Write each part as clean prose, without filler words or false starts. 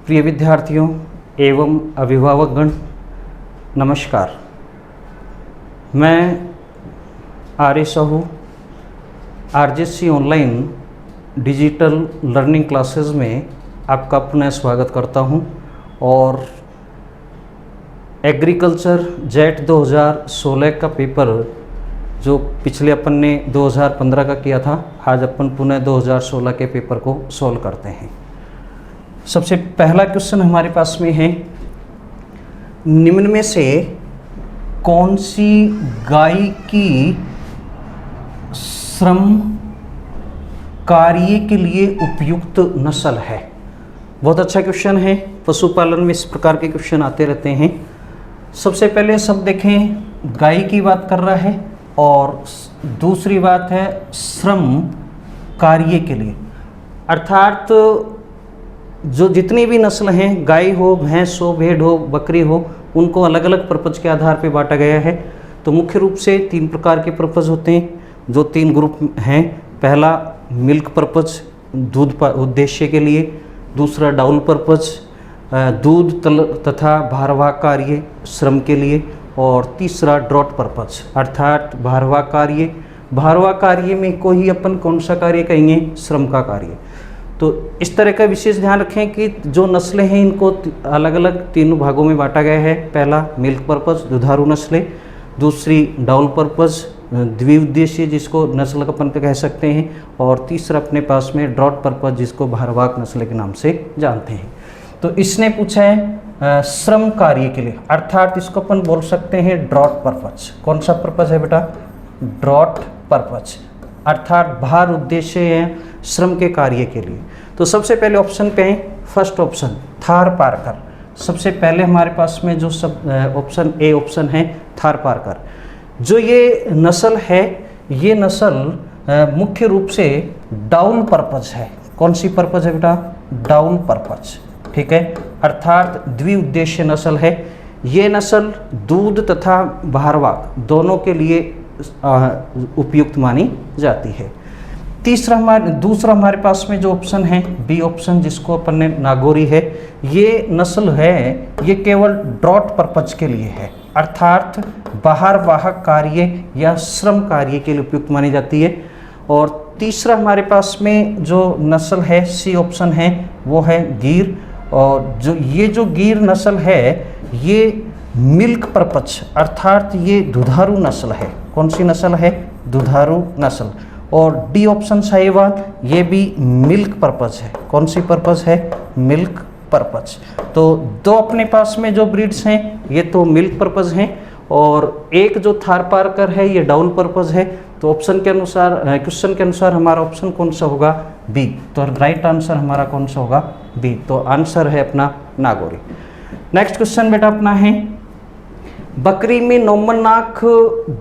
प्रिय विद्यार्थियों एवं अभिभावकगण, नमस्कार। मैं Arya Sahu RJC online digital learning classes में आपका पुनः स्वागत करता हूं और एग्रीकल्चर जेट 2016 का पेपर जो पिछले अपन ने 2015 का किया था, आज अपन पुनः 2016 के पेपर को सॉल्व करते हैं। सबसे पहला क्वेश्चन हमारे पास में है, निम्न में से कौन सी गाय की श्रम कार्य के लिए उपयुक्त नस्ल है। बहुत अच्छा क्वेश्चन है। पशुपालन में इस प्रकार के क्वेश्चन आते रहते हैं। सबसे पहले सब देखें, गाय की बात कर रहा है और दूसरी बात है श्रम कार्य के लिए, अर्थात जो जितनी भी नस्ल हैं, गाय हो, भैंस हो, भेड़ हो, बकरी हो, उनको अलग अलग पर्पज के आधार पर बांटा गया है। तो मुख्य रूप से 3 प्रकार के पर्पज होते हैं, जो 3 ग्रुप हैं। पहला मिल्क पर्पज, दूध उद्देश्य के लिए। दूसरा डाउल पर्पज, दूध तथा भारवाह कार्य श्रम के लिए। और तीसरा ड्रॉट पर्पज, अर्थात भारवाह कार्य। भारवाह कार्य में कोई अपन कौन सा कार्य कहेंगे? श्रम का कार्य। तो इस तरह का विशेष ध्यान रखें कि जो नस्लें हैं इनको अलग अलग 3 भागों में बांटा गया है। पहला मिल्क पर्पज, दुधारू नस्लें। दूसरी डाउल पर्पज, द्विउद्देशीय जिसको नस्ल अपन कह सकते हैं। और तीसरा अपने पास में ड्रॉट पर्पज, जिसको भारवाह नस्ल के नाम से जानते हैं। तो इसने पूछा है श्रम कार्य के लिए, अर्थात इसको अपन बोल सकते हैं ड्रॉट पर्पज। कौन सा पर्पज है बेटा? ड्रॉट पर्पज, अर्थात भार उद्देश्य है श्रम के कार्य के लिए। तो सबसे पहले ऑप्शन पे है, फर्स्ट ऑप्शन थार पारकर। सबसे पहले हमारे पास में जो सब ऑप्शन ए ऑप्शन है थार पारकर। जो ये नस्ल है, ये नस्ल मुख्य रूप से डाउल पर्पज है। कौन सी पर्पज है बेटा? डाउल पर्पज, ठीक है, अर्थात द्विउद्देश्य नस्ल है। ये नस्ल दूध तथा भारवाह दोनों के लिए उपयुक्त मानी जाती है। दूसरा हमारे पास में जो ऑप्शन है बी ऑप्शन, जिसको अपन ने नागौरी है, ये नस्ल है, ये केवल ड्रॉट पर्पज के लिए है, अर्थात भारवाह कार्य या श्रम कार्य के लिए उपयुक्त मानी जाती है। और तीसरा हमारे पास में जो नस्ल है सी ऑप्शन है, वो है गीर। और जो गीर नस्ल है, ये मिल्क पर्पज, अर्थात ये दुधारू नस्ल है। कौन सी नस्ल है? दुधारू नस्ल। और डी ऑप्शन साहिवाल, ये भी मिल्क पर्पज है। कौन सी पर्पज है? Milk purpose. तो 2 अपने पास में जो ब्रीड्स हैं, ये तो मिल्क पर्पज हैं, और एक जो थार पारकर है, ये डाउल पर्पज है। तो ऑप्शन के अनुसार, क्वेश्चन के अनुसार हमारा ऑप्शन कौन सा होगा? बी। तो राइट आंसर हमारा कौन सा होगा? बी। तो आंसर है अपना नागौरी। नेक्स्ट क्वेश्चन बेटा अपना है, बकरी में नौमननाक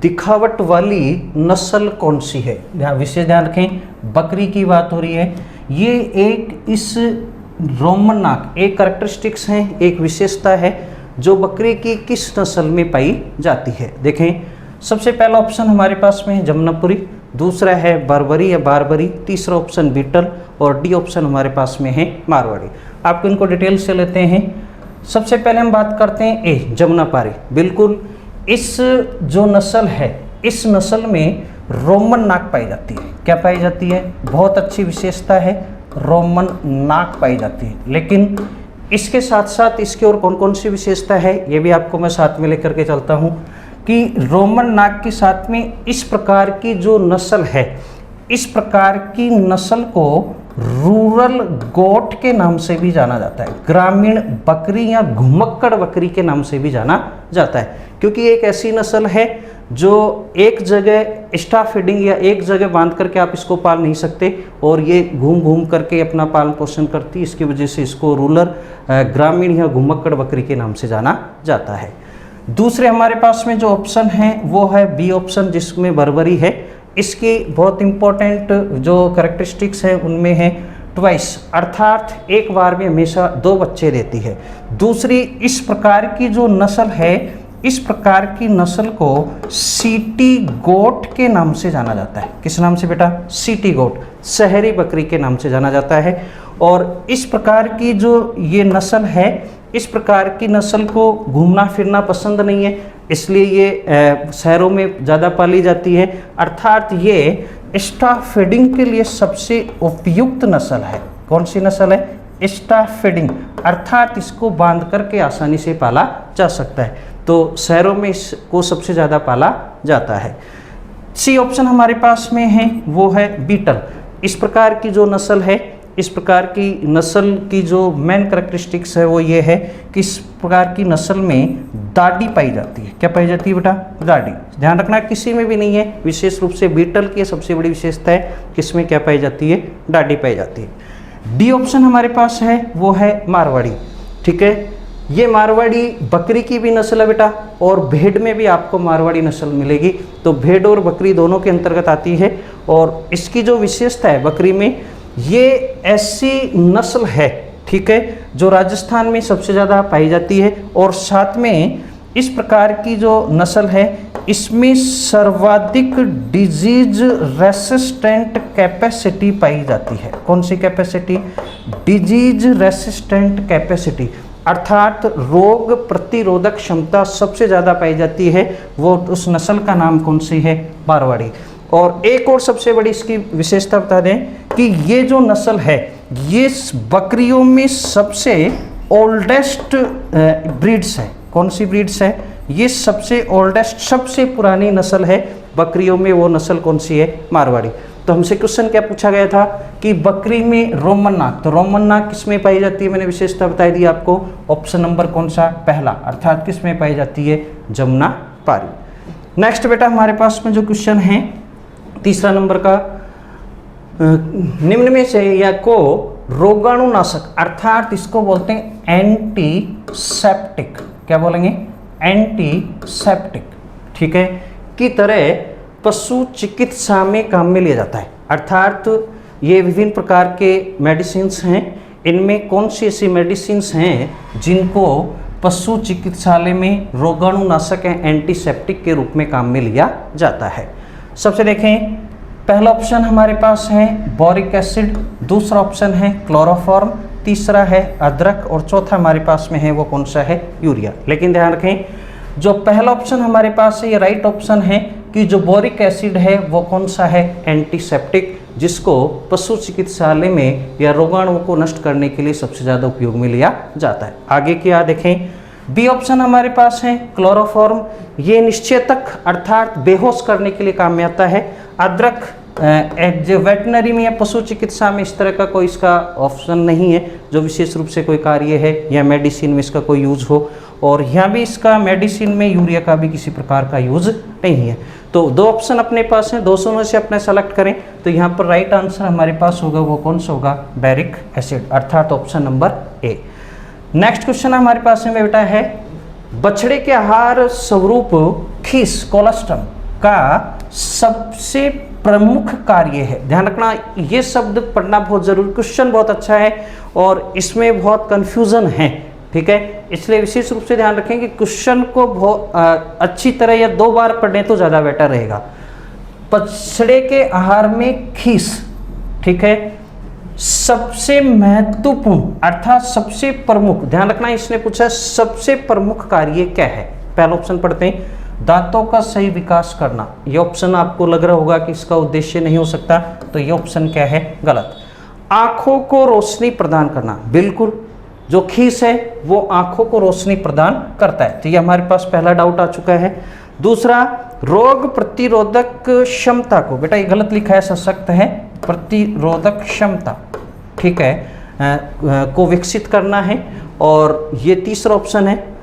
दिखावट वाली नस्ल कौन सी है? विशेष ध्यान रखें, बकरी की बात हो रही है। ये एक इस रोमननाक एक कैरेक्टरिस्टिक्स है, एक विशेषता है जो बकरी की किस नस्ल में पाई जाती है। देखें, सबसे पहला ऑप्शन हमारे पास में है जमुनापुरी, दूसरा है बारबरी या बारबरी, तीसरा ऑप्शन बीटल और डी ऑप्शन हमारे पास में है मारवाड़ी। आपको इनको डिटेल से लेते हैं। सबसे पहले हम बात करते हैं ए जमुनापारी। बिल्कुल, इस जो नस्ल है, इस नस्ल में रोमन नाक पाई जाती है। क्या पाई जाती है? बहुत अच्छी विशेषता है, रोमन नाक पाई जाती है। लेकिन इसके साथ साथ इसके और कौन कौन सी विशेषता है, ये भी आपको मैं साथ में लेकर के चलता हूँ कि रोमन नाक के साथ में इस प्रकार की जो नस्ल है, इस प्रकार की नस्ल को रूरल गोट के नाम से भी जाना जाता है, ग्रामीण बकरी या घुमक्कड़ बकरी के नाम से भी जाना जाता है, क्योंकि एक ऐसी नस्ल है जो एक जगह स्टाफ फीडिंग या एक जगह बांध करके आप इसको पाल नहीं सकते, और ये घूम घूम करके अपना पालन पोषण करती है। इसकी वजह से इसको रूरल ग्रामीण या घुमक्कड़ बकरी के नाम से जाना जाता है। दूसरे हमारे पास में जो ऑप्शन है वो है बी ऑप्शन, जिसमें बर्बरी है। इसकी बहुत इंपॉर्टेंट जो कैरेक्टरिस्टिक्स हैं उनमें है ट्वाइस, अर्थात एक बार में हमेशा 2 बच्चे देती है। दूसरी, इस प्रकार की जो नस्ल है, इस प्रकार की नस्ल को सिटी गोट के नाम से जाना जाता है। किस नाम से बेटा? सिटी गोट, शहरी बकरी के नाम से जाना जाता है। और इस प्रकार की जो ये नस्ल है, इस प्रकार की नस्ल को घूमना फिरना पसंद नहीं है, इसलिए ये शहरों में ज़्यादा पाली जाती है। अर्थात ये स्टाफ फीडिंग के लिए सबसे उपयुक्त नस्ल है। कौन सी नस्ल है? स्टाफ फीडिंग, अर्थात इसको बांध करके आसानी से पाला जा सकता है, तो शहरों में इसको सबसे ज़्यादा पाला जाता है। सी ऑप्शन हमारे पास में है, वो है बीटल। इस प्रकार की जो नस्ल है, इस प्रकार की नस्ल की जो मेन करैक्टरिस्टिक्स है वो ये है कि इस प्रकार की नस्ल में दाढ़ी पाई जाती है। क्या पाई जाती है बेटा? दाढ़ी। ध्यान रखना किसी में भी नहीं है, विशेष रूप से बीटल की सबसे बड़ी विशेषता है किसमें क्या पाई जाती है? दाढ़ी पाई जाती है। डी ऑप्शन हमारे पास है, वो है मारवाड़ी। ठीक है, ये मारवाड़ी बकरी की भी नस्ल है बेटा, और भेड़ में भी आपको मारवाड़ी नस्ल मिलेगी, तो भेड़ और बकरी दोनों के अंतर्गत आती है। और इसकी जो विशेषता है बकरी में, ये ऐसी नस्ल है, ठीक है, जो राजस्थान में सबसे ज़्यादा पाई जाती है, और साथ में इस प्रकार की जो नस्ल है इसमें सर्वाधिक डिजीज रेसिस्टेंट कैपेसिटी पाई जाती है। कौन सी कैपेसिटी? डिजीज रेसिस्टेंट कैपेसिटी, अर्थात रोग प्रतिरोधक क्षमता सबसे ज़्यादा पाई जाती है। वो उस नस्ल का नाम कौन सी है? मारवाड़ी। और एक और सबसे बड़ी इसकी विशेषता बता दें कि ये जो नस्ल है ये बकरियों में सबसे ओल्डेस्ट ब्रीड्स है। कौन सी ब्रीड्स है? ये सबसे ओल्डेस्ट, सबसे पुरानी नस्ल है बकरियों में। वो नस्ल कौन सी है? मारवाड़ी। तो हमसे क्वेश्चन क्या पूछा गया था कि बकरी में रोमन नाक, तो रोमन नाक किस में पाई जाती है? मैंने विशेषता बताई दी आपको। ऑप्शन नंबर कौन सा? पहला, अर्थात किस में पाई जाती है? जमुना पारी। नेक्स्ट बेटा हमारे पास में जो क्वेश्चन है तीसरा नंबर का, निम्न में से या को रोगाणुनाशक, अर्थात इसको बोलते हैं एंटीसेप्टिक। क्या बोलेंगे? एंटीसेप्टिक, ठीक है, की तरह पशु चिकित्सा में काम में लिया जाता है। अर्थात ये विभिन्न प्रकार के मेडिसिन्स हैं, इनमें कौन सी ऐसी मेडिसिन्स हैं जिनको पशु चिकित्सालय में रोगाणुनाशक या एंटीसेप्टिक के रूप में काम में लिया जाता है? सबसे देखें, पहला ऑप्शन हमारे पास है बोरिक एसिड, दूसरा ऑप्शन है क्लोरोफॉर्म, तीसरा है अदरक, और चौथा हमारे पास में है वो कौन सा है? यूरिया। लेकिन ध्यान रखें, जो पहला ऑप्शन हमारे पास है ये राइट ऑप्शन है कि जो बोरिक एसिड है वो कौन सा है? एंटीसेप्टिक, जिसको पशु चिकित्सालय में या रोगाणुओं को नष्ट करने के लिए सबसे ज़्यादा उपयोग में लिया जाता है। आगे क्या देखें, बी ऑप्शन हमारे पास है क्लोरोफॉर्म, ये निश्चेतक अर्थात बेहोश करने के लिए काम में आता है। अदरक जो वेटनरी में या पशु चिकित्सा में इस तरह का कोई इसका ऑप्शन नहीं है जो विशेष रूप से कोई कार्य है या मेडिसिन में इसका कोई यूज हो, और यहाँ भी इसका मेडिसिन में यूरिया का भी किसी प्रकार का यूज नहीं है। तो दो ऑप्शन अपने पास हैं, 200 में से अपने सेलेक्ट करें, तो यहाँ पर राइट आंसर हमारे पास होगा वो कौन सा होगा? बैरिक एसिड, अर्थात option number A. Next question हमारे पास में बेटा है, बछड़े के आहार स्वरूप खीस कोलेस्ट्रम का सबसे प्रमुख कार्य है। ध्यान रखना, ये शब्द पढ़ना बहुत जरूरी, क्वेश्चन बहुत अच्छा है और इसमें बहुत कंफ्यूजन है, ठीक है, इसलिए विशेष रूप से ध्यान रखें कि क्वेश्चन को बहुत अच्छी तरह या 2 बार पढ़ने तो ज़्यादा बेटर रहेगा। बछड़े के आहार में खीस, ठीक है, सबसे महत्वपूर्ण अर्थात सबसे प्रमुख, ध्यान रखना इसने पूछा सबसे प्रमुख कार्य क्या है। पहला ऑप्शन पढ़ते हैं, दांतों का सही विकास करना। ये ऑप्शन आपको लग रहा होगा कि इसका उद्देश्य नहीं हो सकता, तो ये ऑप्शन क्या है? गलत। आंखों को रोशनी प्रदान करना, बिल्कुल, जो खीस है वो आंखों को रोशनी प्रदान करता है, तो ये हमारे पास पहला डाउट आ चुका है। दूसरा, रोग प्रतिरोधक क्षमता को, बेटा ये गलत लिखा है, सशक्त है, प्रतिरोधक क्षमता, ठीक है, को विकसित करना है, और ये तीसरा ऑप्शन है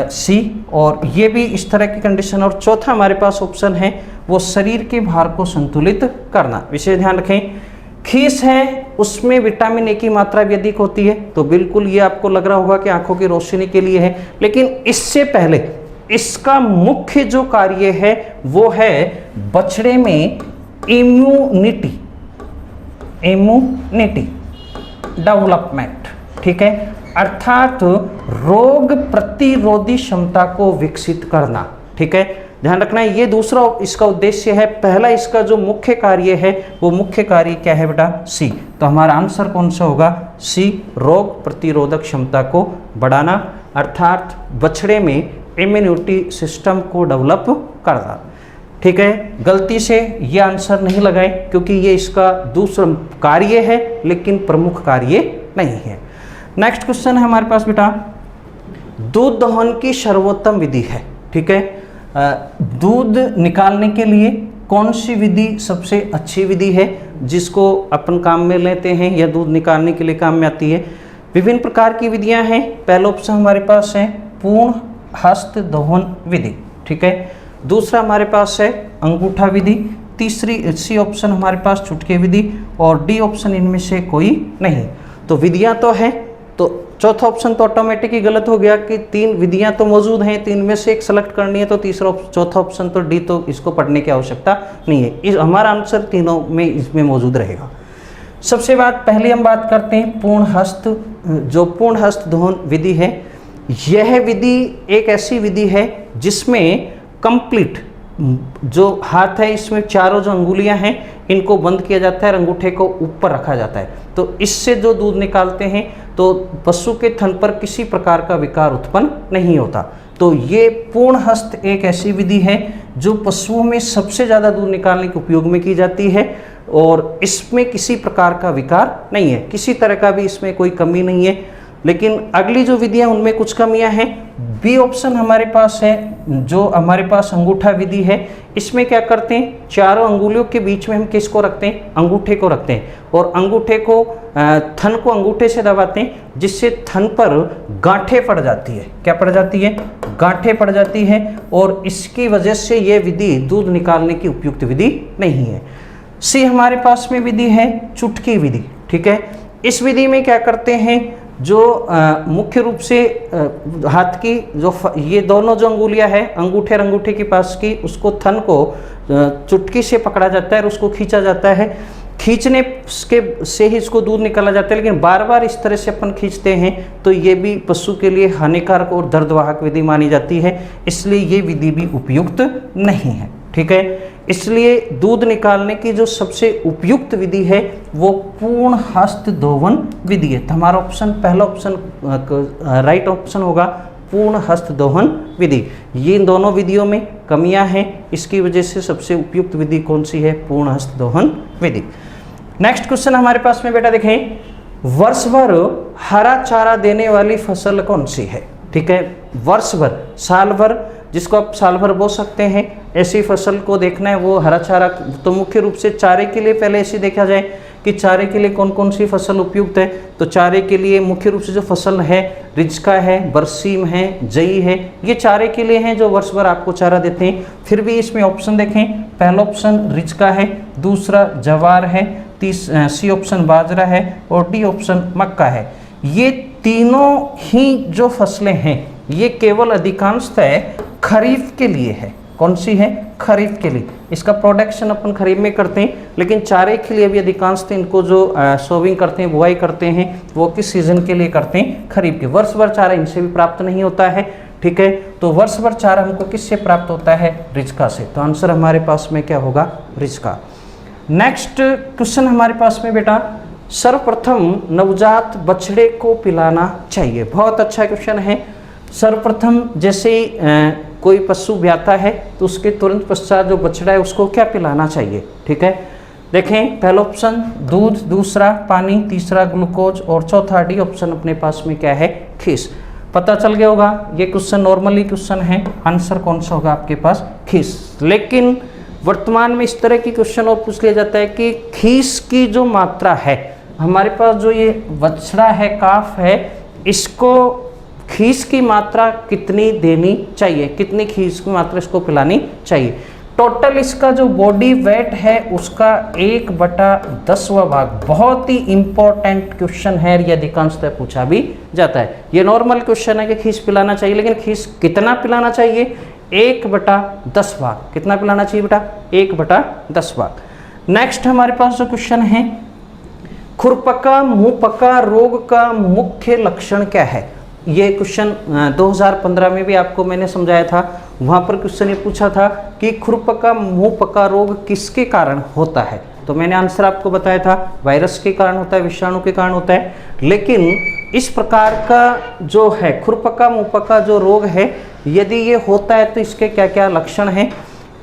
सी, और ये भी इस तरह की कंडीशन। और चौथा हमारे पास ऑप्शन है वो शरीर के भार को संतुलित करना। विशेष ध्यान रखें, खीस है उसमें विटामिन ए की मात्रा भी अधिक होती है, तो बिल्कुल ये आपको लग रहा होगा कि आंखों की रोशनी के लिए है, लेकिन इससे पहले इसका मुख्य जो कार्य है वो है बछड़े में इम्यूनिटी डेवलपमेंट, ठीक है, अर्थात रोग प्रतिरोधी क्षमता को विकसित करना, ठीक है। ध्यान रखना है, ये दूसरा इसका उद्देश्य है। पहला इसका जो मुख्य कार्य है वो मुख्य कार्य क्या है बेटा? सी। तो हमारा आंसर कौन सा होगा? सी, रोग प्रतिरोधक क्षमता को बढ़ाना, अर्थात बछड़े में इम्यूनिटी सिस्टम को डेवलप करना। ठीक है, गलती से ये आंसर नहीं लगाए क्योंकि ये इसका दूसरा कार्य है लेकिन प्रमुख कार्य नहीं है। नेक्स्ट क्वेश्चन है हमारे पास बेटा, दूध दोहन की सर्वोत्तम विधि है। ठीक है, दूध निकालने के लिए कौन सी विधि सबसे अच्छी विधि है जिसको अपन काम में लेते हैं या दूध निकालने के लिए काम में आती है? विभिन्न प्रकार की विधियां हैं। पहला ऑप्शन हमारे पास है पूर्ण हस्त दोहन विधि। ठीक है, दूसरा हमारे पास है अंगूठा विधि, तीसरी सी ऑप्शन हमारे पास चुटकी विधि, और डी ऑप्शन इनमें से कोई नहीं। तो विधियां तो है, तो चौथा ऑप्शन तो ऑटोमेटिक ही गलत हो गया कि 3 विधियां तो मौजूद हैं, 3 में से एक सेलेक्ट करनी है, तो चौथा ऑप्शन तो डी, तो इसको पढ़ने की आवश्यकता नहीं है। हमारा आंसर तीनों में इसमें मौजूद रहेगा। सबसे पहले हम बात करते हैं पूर्ण हस्त, जो पूर्ण हस्त दोहन विधि है। यह विधि एक ऐसी विधि है जिसमें कंप्लीट जो हाथ है, इसमें चारों जो अंगुलियां हैं इनको बंद किया जाता है और अंगूठे को ऊपर रखा जाता है। तो इससे जो दूध निकालते हैं तो पशु के थन पर किसी प्रकार का विकार उत्पन्न नहीं होता। तो ये पूर्ण हस्त एक ऐसी विधि है जो पशुओं में सबसे ज़्यादा दूध निकालने के उपयोग में की जाती है और इसमें किसी प्रकार का विकार नहीं है, किसी तरह का भी इसमें कोई कमी नहीं है। लेकिन अगली जो विधियां उनमें कुछ कमियां हैं। बी ऑप्शन हमारे पास है, जो हमारे पास अंगूठा विधि है, इसमें क्या करते हैं, चारों अंगुलियों के बीच में हम किसको रखते हैं? अंगूठे को रखते हैं और अंगूठे को थन को अंगूठे से दबाते हैं जिससे थन पर गांठें पड़ जाती है। क्या पड़ जाती है? गांठें पड़ जाती है और इसकी वजह से ये विधि दूध निकालने की उपयुक्त विधि नहीं है। सी हमारे पास में विधि है चुटकी विधि। ठीक है, इस विधि में क्या करते हैं, जो मुख्य रूप से हाथ की जो ये दोनों जो अंगुलियां है, अंगूठे और अंगूठे के पास की, उसको थन को चुटकी से पकड़ा जाता है और उसको खींचा जाता है। खींचने के से ही इसको दूध निकाला जाता है, लेकिन बार बार इस तरह से अपन खींचते हैं तो ये भी पशु के लिए हानिकारक और दर्दवाहक विधि मानी जाती है, इसलिए ये विधि भी उपयुक्त नहीं है। ठीक है, इसलिए दूध निकालने की जो सबसे उपयुक्त विधि है वो पूर्ण हस्त दोहन विधि है। तो हमारा ऑप्शन, पहला ऑप्शन राइट ऑप्शन होगा पूर्ण हस्त दोहन विधि। ये इन दोनों विधियों में कमियां हैं, इसकी वजह से सबसे उपयुक्त विधि कौन सी है? पूर्ण हस्त दोहन विधि। नेक्स्ट क्वेश्चन हमारे पास में बेटा देखें, वर्ष भर हरा चारा देने वाली फसल कौन सी है? ठीक है, वर्ष भर, साल भर, जिसको आप साल भर बो सकते हैं, ऐसी फसल को देखना है वो हरा चारा। तो मुख्य रूप से चारे के लिए पहले ऐसे देखा जाए कि चारे के लिए कौन कौन सी फसल उपयुक्त है। तो चारे के लिए मुख्य रूप से जो फसल है, रिजका है, बरसीम है, जई है, ये चारे के लिए हैं जो वर्ष भर आपको चारा देते हैं। फिर भी इसमें ऑप्शन देखें, पहला ऑप्शन रिजका है, दूसरा जवार है, सी ऑप्शन बाजरा है और डी ऑप्शन मक्का है। ये तीनों ही जो फसलें हैं ये केवल अधिकांशतः खरीफ के लिए है। कौन सी है? खरीफ के लिए। इसका प्रोडक्शन अपन खरीफ में करते हैं, लेकिन चारे के लिए भी अधिकांशतः इनको जो सोविंग करते हैं, बुआई करते हैं, वो किस सीजन के लिए करते हैं? खरीफ के। वर्ष भर चारा इनसे भी प्राप्त नहीं होता है। ठीक है, तो वर्ष भर चारा हमको किससे प्राप्त होता है? रिजका से। तो आंसर हमारे पास में क्या होगा? रिजका। नेक्स्ट क्वेश्चन हमारे पास में बेटा, सर्वप्रथम नवजात बछड़े को पिलाना चाहिए। बहुत अच्छा क्वेश्चन है। सर्वप्रथम जैसे कोई पशु ब्याता है तो उसके तुरंत पश्चात जो बछड़ा है उसको क्या पिलाना चाहिए? ठीक है, देखें, पहला ऑप्शन दूध, दूसरा पानी, तीसरा ग्लूकोज और चौथा डी ऑप्शन अपने पास में क्या है? खीस। पता चल गया होगा, ये क्वेश्चन नॉर्मली क्वेश्चन है, आंसर कौन सा होगा आपके पास? खीस। लेकिन वर्तमान में इस तरह की क्वेश्चन और पूछ लिया जाता है कि खीस की जो मात्रा है, हमारे पास जो ये बछड़ा है, काफ है, इसको खीस की मात्रा कितनी देनी चाहिए? कितनी खीस की मात्रा इसको पिलानी चाहिए? टोटल इसका जो बॉडी वेट है उसका 1/10वां भाग। बहुत ही इंपॉर्टेंट क्वेश्चन है, ये अधिकांशतः पूछा भी जाता है। ये नॉर्मल क्वेश्चन है कि खीस पिलाना चाहिए, लेकिन खीस कितना पिलाना चाहिए? 1/10 भाग। कितना पिलाना चाहिए बेटा? 1/10 भाग। नेक्स्ट हमारे पास जो क्वेश्चन है, खुरपका मुंहपका रोग का मुख्य लक्षण क्या है? ये क्वेश्चन 2015 में भी आपको मैंने समझाया था वहाँ पर क्वेश्चन ये पूछा था कि खुरपका मुंहपका रोग किसके कारण होता है, तो मैंने आंसर आपको बताया था वायरस के कारण होता है, विषाणु के कारण होता है। लेकिन इस प्रकार का जो है खुरपका मुंहपका जो रोग है, यदि ये होता है तो इसके क्या क्या लक्षण हैं।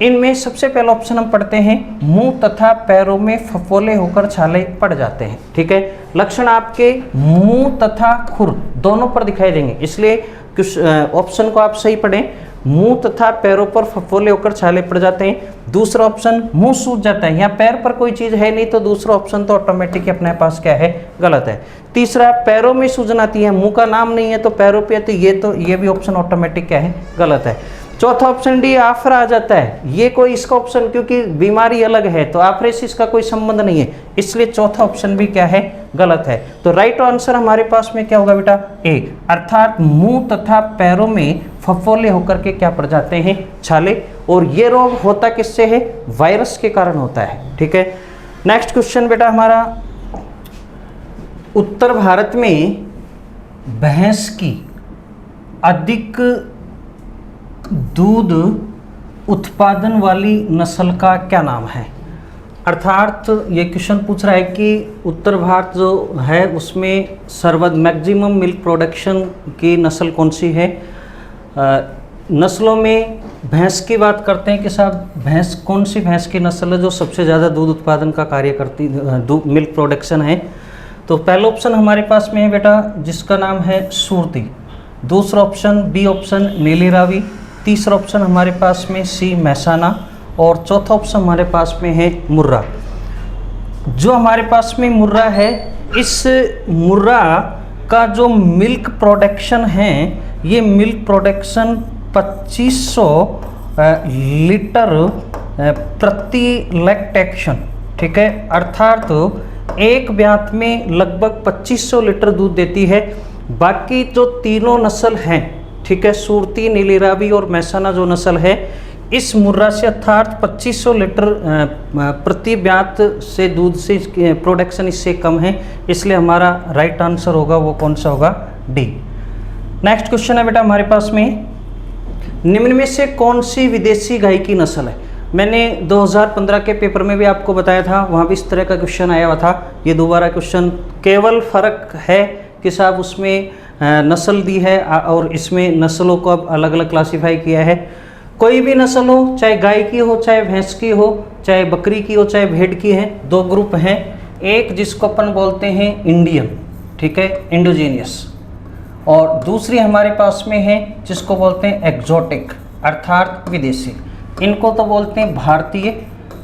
इनमें सबसे पहला ऑप्शन हम पढ़ते हैं, मुंह तथा पैरों में फफोले होकर छाले पड़ जाते हैं। ठीक है, लक्षण आपके मुंह तथा खुर दोनों पर दिखाई देंगे, इसलिए ऑप्शन को आप सही पढ़ें, मुंह तथा पैरों पर फफोले होकर छाले पड़ जाते हैं। दूसरा ऑप्शन मुंह सूज जाता है, यहाँ पैर पर कोई चीज है नहीं तो दूसरा ऑप्शन तो ऑटोमेटिक अपने पास क्या है, गलत है। तीसरा पैरों में सूजन आती है, मुंह का नाम नहीं है तो पैरों पे, तो ये भी ऑप्शन ऑटोमेटिक क्या है, गलत है। चौथा ऑप्शन डी आफरा आ जाता है, ये कोई इसका ऑप्शन, क्योंकि बीमारी अलग है तो आफरेसिस का कोई संबंध नहीं है, इसलिए चौथा ऑप्शन भी क्या है, गलत है। तो राइट आंसर हमारे पास में क्या होगा बेटा, ए, अर्थात मुंह तथा पैरों में फफोले होकर के क्या पड़ जाते हैं, छाले। और ये रोग होता किससे है, वायरस के कारण होता है। ठीक है, नेक्स्ट क्वेश्चन बेटा हमारा, उत्तर भारत में भैंस की अधिक दूध उत्पादन वाली नस्ल का क्या नाम है। अर्थात ये क्वेश्चन पूछ रहा है कि उत्तर भारत जो है उसमें मैक्सिमम मिल्क प्रोडक्शन की नस्ल कौन सी है। नस्लों में भैंस की बात करते हैं कि साहब भैंस, कौन सी भैंस की नस्ल है जो सबसे ज़्यादा दूध उत्पादन का कार्य करती, मिल्क प्रोडक्शन है। तो पहला ऑप्शन हमारे पास में है बेटा जिसका नाम है सूरती, दूसरा ऑप्शन बी ऑप्शन नीली रावी, तीसरा ऑप्शन हमारे पास में सी मैसाना, और चौथा ऑप्शन हमारे पास में है मुर्रा। जो हमारे पास में मुर्रा है, इस मुर्रा का जो मिल्क प्रोडक्शन है, ये मिल्क प्रोडक्शन 2500 लीटर प्रति लैक्टेशन। ठीक है, अर्थात एक ब्यात में लगभग 2500 लीटर दूध देती है। बाकी जो तीनों नस्ल हैं, ठीक है, सूरती, नीली रावी और मैसाना जो नस्ल है, इस मुर्रा से अर्थात 2500 लीटर प्रति ब्यात से दूध से प्रोडक्शन इससे कम है, इसलिए हमारा राइट आंसर होगा वो कौन सा होगा, डी। नेक्स्ट क्वेश्चन है बेटा हमारे पास में, निम्न में से कौन सी विदेशी गाय की नस्ल है। मैंने 2015 के पेपर में भी आपको बताया था, वहाँ भी इस तरह का क्वेश्चन आया हुआ था। ये दोबारा क्वेश्चन, केवल फ़र्क है कि साहब उसमें नस्ल दी है और इसमें नस्लों को अब अलग अलग क्लासीफाई किया है। कोई भी नस्ल हो, चाहे गाय की हो, चाहे भैंस की हो, चाहे बकरी की हो, चाहे भेड़ की है, दो ग्रुप हैं। एक जिसको अपन बोलते हैं इंडियन, ठीक है, इंडोजीनियस, और दूसरी हमारे पास में है जिसको बोलते हैं एग्जोटिक, अर्थात विदेशी। इनको तो बोलते हैं भारतीय,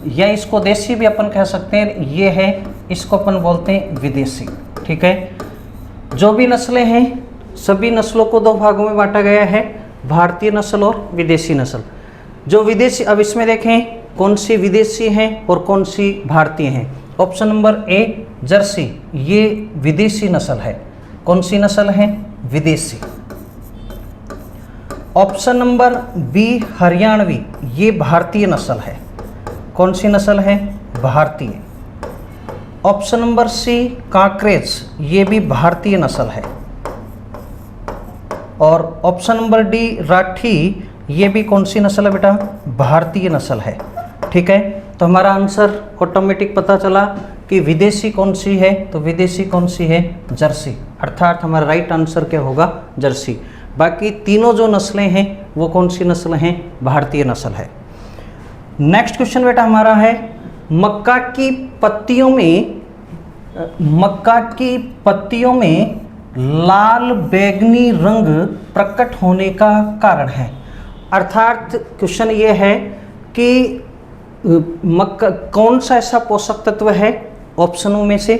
या इसको देसी भी अपन कह सकते हैं। ये है, इसको अपन बोलते हैं विदेशी। ठीक है, जो भी नस्लें हैं, सभी नस्लों को दो भागों में बांटा गया है, भारतीय नस्ल और विदेशी नस्ल। जो विदेशी, अब इसमें देखें कौन सी विदेशी हैं और कौन सी भारतीय हैं। ऑप्शन नंबर ए जर्सी, ये विदेशी नस्ल है। कौन सी नस्ल है, विदेशी। ऑप्शन नंबर बी हरियाणवी, ये भारतीय नस्ल है। कौन सी नस्ल है, भारतीय। ऑप्शन नंबर सी कांकरेज, ये भी भारतीय नस्ल है। और ऑप्शन नंबर डी राठी, ये भी कौन सी नस्ल है बेटा, भारतीय नस्ल है। ठीक है, तो हमारा आंसर ऑटोमेटिक पता चला कि विदेशी कौन सी है, तो विदेशी कौन सी है, जर्सी, अर्थात हमारा राइट आंसर क्या होगा, जर्सी। बाकी तीनों जो नस्लें हैं वो कौन सी नस्ल हैं, भारतीय नस्ल है। नेक्स्ट क्वेश्चन बेटा हमारा है, मक्का की पत्तियों में लाल बैगनी रंग प्रकट होने का कारण है। अर्थात क्वेश्चन ये है कि मक्का कौन सा ऐसा पोषक तत्व है ऑप्शनों में से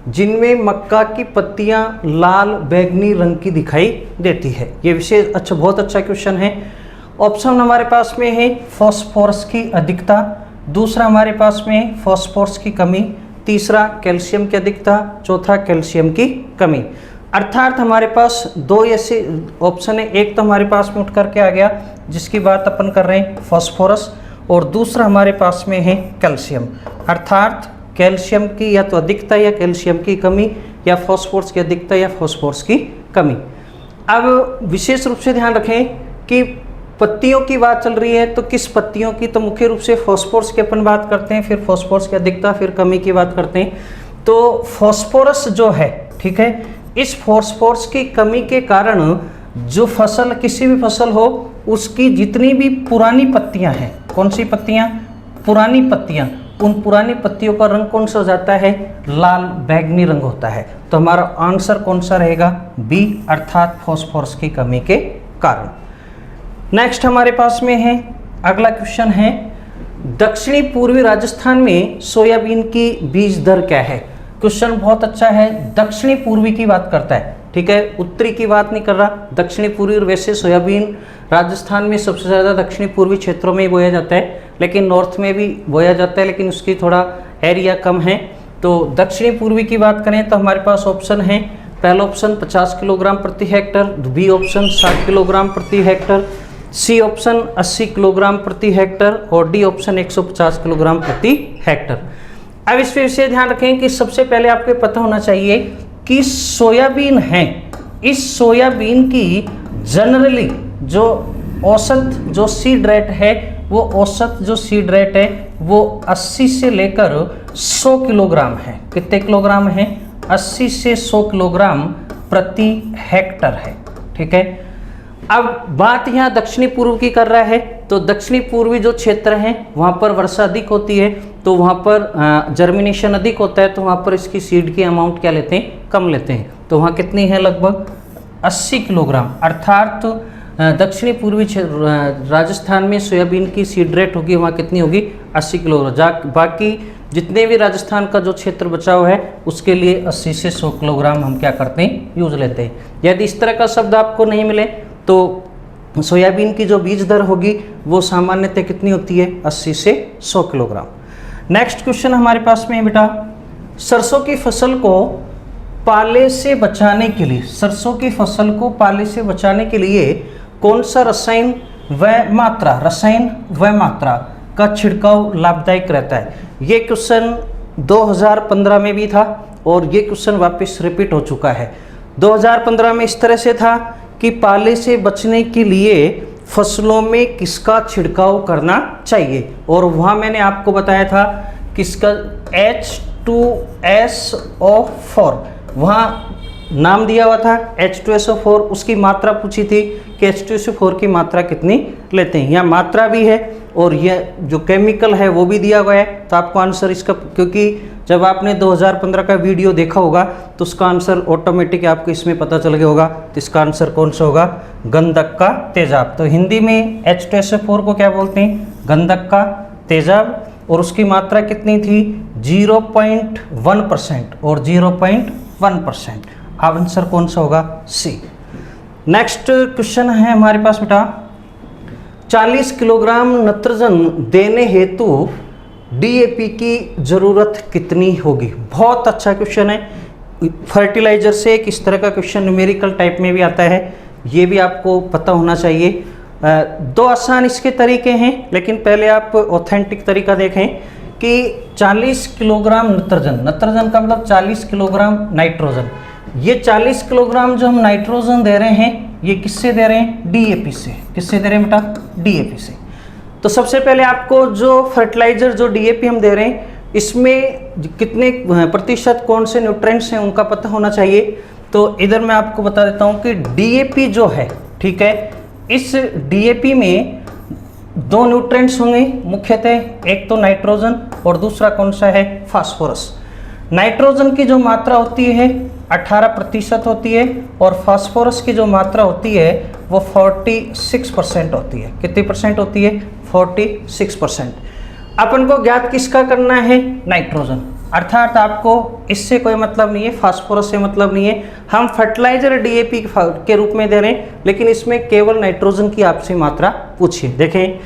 जिनमें मक्का की पत्तियां लाल बैगनी रंग की दिखाई देती है। ये विशेष अच्छा, बहुत अच्छा क्वेश्चन है। ऑप्शन हमारे पास में है फॉस्फोरस की अधिकता, दूसरा हमारे पास में है फॉस्फोरस की कमी, तीसरा कैल्शियम की अधिकता, चौथा कैल्शियम की कमी। अर्थात हमारे पास दो ऐसे ऑप्शन है, एक तो हमारे पास में उठ करके आ गया जिसकी बात अपन कर रहे हैं फॉस्फोरस, और दूसरा हमारे पास में है कैल्शियम। अर्थात कैल्शियम की या तो अधिकता या कैल्शियम की कमी, या फॉस्फोरस की अधिकता या फॉस्फोरस की कमी। अब विशेष रूप से ध्यान रखें कि पत्तियों की बात चल रही है तो किस पत्तियों की, तो मुख्य रूप से फास्फोरस की अपन बात करते हैं, फिर फास्फोरस की अधिकता, फिर कमी की बात करते हैं। तो फास्फोरस जो है, ठीक है, इस फास्फोरस की कमी के कारण जो फसल, किसी भी फसल हो, उसकी जितनी भी पुरानी पत्तियां हैं, कौन सी पत्तियां, पुरानी पत्तियां, उन पुरानी पत्तियों का रंग कौन सा हो जाता है, लाल बैगनी रंग होता है। तो हमारा आंसर कौन सा रहेगा, बी, अर्थात फास्फोरस की कमी के कारण। नेक्स्ट हमारे पास में है, अगला क्वेश्चन है, दक्षिणी पूर्वी राजस्थान में सोयाबीन की बीज दर क्या है। क्वेश्चन बहुत अच्छा है, दक्षिणी पूर्वी की बात करता है, ठीक है, उत्तरी की बात नहीं कर रहा, दक्षिणी पूर्वी। और वैसे सोयाबीन राजस्थान में सबसे ज़्यादा दक्षिणी पूर्वी क्षेत्रों में ही बोया जाता है, लेकिन नॉर्थ में भी बोया जाता है, लेकिन उसकी थोड़ा एरिया कम है। तो दक्षिणी पूर्वी की बात करें तो हमारे पास ऑप्शन है, पहला ऑप्शन 50 किलोग्राम प्रति हेक्टर, बी ऑप्शन 60 किलोग्राम प्रति हेक्टर, सी ऑप्शन 80 किलोग्राम प्रति हेक्टर और डी ऑप्शन 150 किलोग्राम प्रति हेक्टर। अब इस विषय ध्यान रखें कि सबसे पहले आपको पता होना चाहिए कि सोयाबीन है, इस सोयाबीन की जनरली जो औसत जो सीड रेट है, वो औसत जो सीड रेट है वो 80 से लेकर 100 किलोग्राम है। कितने किलोग्राम है, 80 से 100 किलोग्राम प्रति हेक्टर है, ठीक है। अब बात यहाँ दक्षिणी पूर्व की कर रहा है, तो दक्षिणी पूर्वी जो क्षेत्र हैं वहाँ पर वर्षा अधिक होती है, तो वहाँ पर जर्मिनेशन अधिक होता है, तो वहाँ पर इसकी सीड की अमाउंट क्या लेते हैं, कम लेते हैं। तो वहाँ कितनी है, लगभग 80 किलोग्राम, अर्थात दक्षिणी पूर्वी राजस्थान में सोयाबीन की सीड रेट होगी वहाँ कितनी होगी, 80 किलोग्राम। बाकी जितने भी राजस्थान का जो क्षेत्र बचा हुआ है उसके लिए 80 से 100 किलोग्राम हम क्या करते हैं, यूज लेते हैं। यदि इस तरह का शब्द आपको नहीं मिले तो सोयाबीन की जो बीज दर होगी वो सामान्यतः कितनी होती है, 80 से 100 किलोग्राम। नेक्स्ट क्वेश्चन हमारे पास में है बेटा, सरसों की फसल को पाले से बचाने के लिए, सरसों की फसल को पाले से बचाने के लिए कौन सा रसायन व मात्रा का छिड़काव लाभदायक रहता है। ये क्वेश्चन 2015 में भी था और ये क्वेश्चन वापस रिपीट हो चुका है। 2015 में इस तरह से था कि पाले से बचने के लिए फसलों में किसका छिड़काव करना चाहिए, और वहाँ मैंने आपको बताया था किसका, H2SO4, वहाँ नाम दिया हुआ था H2SO4, उसकी मात्रा पूछी थी कि H2SO4 की मात्रा कितनी लेते हैं, यहाँ मात्रा भी है और यह जो केमिकल है वो भी दिया गया है। तो आपको आंसर इसका, क्योंकि जब आपने 2015 का वीडियो देखा होगा तो उसका आंसर ऑटोमेटिक आपको इसमें पता चल गया होगा। तो इसका आंसर कौन सा होगा, गंधक का तेजाब। तो हिंदी में H2SO4 को क्या बोलते हैं, गंधक का तेजाब, और उसकी मात्रा कितनी थी, 0.1% और 0.1%। आंसर कौन सा होगा, सी। नेक्स्ट क्वेश्चन है हमारे पास बेटा, 40 किलोग्राम नत्रजन देने हेतु DAP की ज़रूरत कितनी होगी। बहुत अच्छा क्वेश्चन है, फर्टिलाइजर से किस तरह का क्वेश्चन न्यूमेरिकल टाइप में भी आता है, ये भी आपको पता होना चाहिए। दो आसान इसके तरीके हैं, लेकिन पहले आप ऑथेंटिक तरीका देखें कि 40 किलोग्राम नत्रजन का मतलब 40 किलोग्राम नाइट्रोजन। ये 40 किलोग्राम जो हम नाइट्रोजन दे रहे हैं ये किससे दे रहे हैं, DAP से। किससे दे रहे हैं बेटा, DAP से। तो सबसे पहले आपको जो फर्टिलाइजर जो DAP हम दे रहे हैं इसमें कितने प्रतिशत कौन से न्यूट्रिएंट्स हैं उनका पता होना चाहिए। तो इधर मैं आपको बता देता हूँ कि DAP जो है, ठीक है, इस DAP में दो न्यूट्रिएंट्स होंगे मुख्यतः, एक तो नाइट्रोजन और दूसरा कौन सा है, फास्फोरस। नाइट्रोजन की जो मात्रा होती है 18% होती है और फास्फोरस की जो मात्रा होती है वो 46% होती है। कितनी परसेंट होती है, 46%। अपन को ज्ञात किसका करना है, नाइट्रोजन, अर्थात आपको इससे कोई मतलब नहीं है, फास्फोरस से मतलब नहीं है। हम फर्टिलाइजर DAP के रूप में दे रहे हैं, लेकिन इसमें केवल नाइट्रोजन की आपसे मात्रा पूछिए। देखें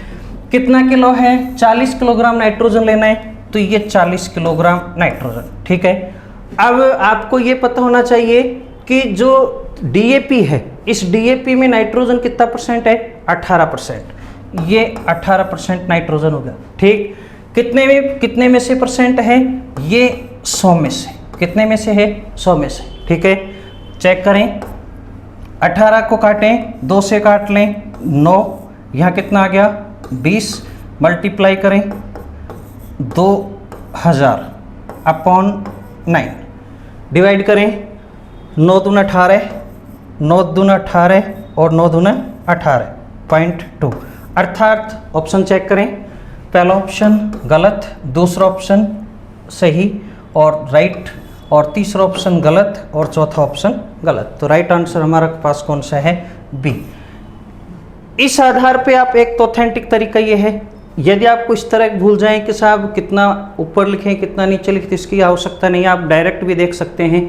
कितना किलो है, 40 किलोग्राम नाइट्रोजन लेना है, तो ये 40 किलोग्राम नाइट्रोजन, ठीक है। अब आपको ये पता होना चाहिए कि जो DAP है, इस DAP में नाइट्रोजन कितना परसेंट है, 18%। ये 18% नाइट्रोजन हो गया, ठीक। कितने में से परसेंट है, ये 100 में से। कितने में से है, 100 में से, ठीक है। चेक करें, 18 को काटें, 2 से काट लें 9, यहाँ कितना आ गया 20, मल्टीप्लाई करें 2000 अपॉन 9, डिवाइड करें 9 दूना 18, 9 दूना 18 और 9 दूना 18.2, अर्थात ऑप्शन चेक करें, पहला ऑप्शन गलत, दूसरा ऑप्शन सही और राइट, और तीसरा ऑप्शन गलत और चौथा ऑप्शन गलत। तो राइट आंसर हमारा पास कौन सा है, बी। इस आधार पे आप एक तो ऑथेंटिक तरीका ये है, यदि आपको इस तरह भूल जाएं कि साहब कितना ऊपर लिखें कितना नीचे लिखें, तो इसकी आवश्यकता नहीं है। आप डायरेक्ट भी देख सकते हैं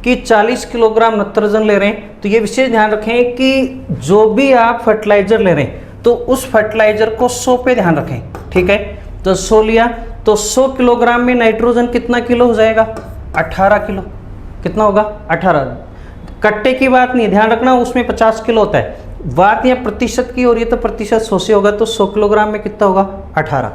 कि 40 किलोग्राम नत्रजन ले रहे हैं, तो ये विशेष ध्यान रखें कि जो भी आप फर्टिलाइजर ले रहे हैं तो उस फर्टिलाइजर को 100 पे ध्यान रखें, ठीक है। तो 100 लिया तो 100 किलोग्राम में नाइट्रोजन कितना किलो हो जाएगा, 18 किलो। कितना होगा, 18। कट्टे की बात नहीं, ध्यान रखना उसमें 50 किलो होता है, बात यहाँ प्रतिशत की हो रही है, तो प्रतिशत 100 से होगा, तो 100 किलोग्राम में कितना होगा, 18।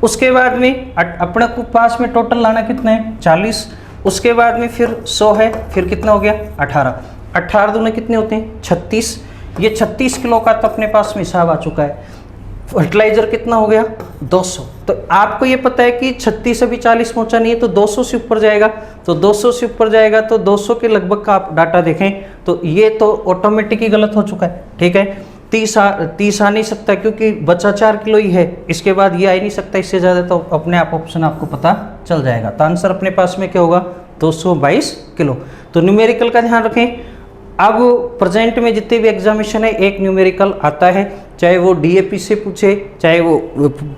उसके बाद में अपने को पास में टोटल लाना कितना है, 40। उसके बाद में फिर 100 है, फिर कितना हो गया, 18। 18 दूने कितने होते हैं, 36। ये 36 किलो का तो अपने पास में हिसाब आ चुका है। फर्टिलाइजर कितना हो गया, 200। तो आपको ये पता है कि 36 से भी 40 पहुंचा नहीं है, तो 200 से ऊपर जाएगा। तो 200 से ऊपर जाएगा तो 200 के लगभग का आप डाटा देखें तो ये तो ऑटोमेटिक ही गलत हो चुका है, ठीक है। 30 आ नहीं सकता क्योंकि बचा 4 किलो ही है, इसके बाद ये आ ही नहीं सकता इससे ज़्यादा, तो अपने आप ऑप्शन आपको पता चल जाएगा। तो आंसर अपने पास में क्या होगा, 222 किलो। तो न्यूमेरिकल का ध्यान रखें। अब प्रेजेंट में जितने भी एग्जामिनेशन है एक न्यूमेरिकल आता है, चाहे वो डीएपी से पूछे, चाहे वो